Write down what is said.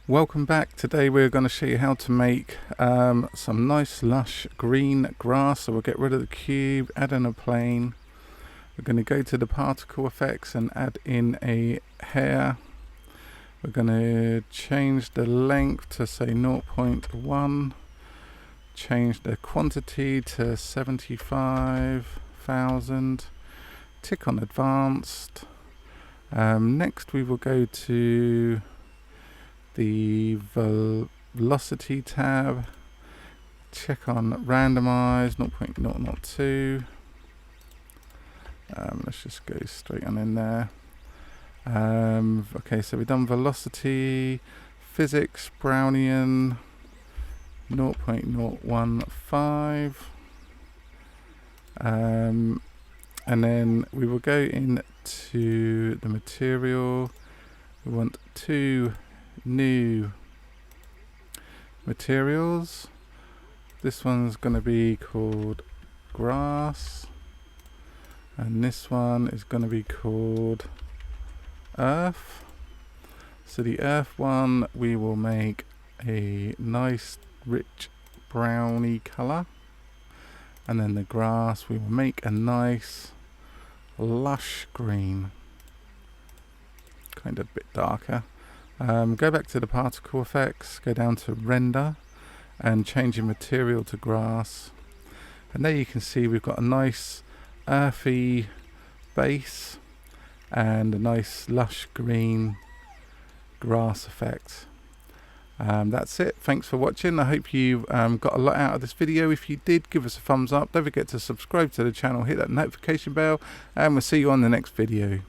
Welcome back. Today we're going to show you how to make some nice lush green grass. So we'll get rid of the cube, add in a plane. We're going to go to the particle effects and add in a hair. We're going to change the length to say 0.1. Change the quantity to 75,000. Tick on advanced. Next we will go to the velocity tab, check on randomize 0.002. Let's just go straight on in there. Okay, so we've done velocity, physics, Brownian 0.015, and then we will go into the material. We want two new materials. This one's going to be called grass, and this one is going to be called earth. So the earth one, we will make a nice rich browny color, and then the grass we will make a nice lush green, kind of a bit darker. Go back to the particle effects, go down to render and change your material to grass, and there you can see we've got a nice earthy base and a nice lush green grass effect. That's it. Thanks for watching. I hope you got a lot out of this video. If you did, give us a thumbs up. Don't forget to subscribe to the channel, hit that notification bell, and we'll see you on the next video.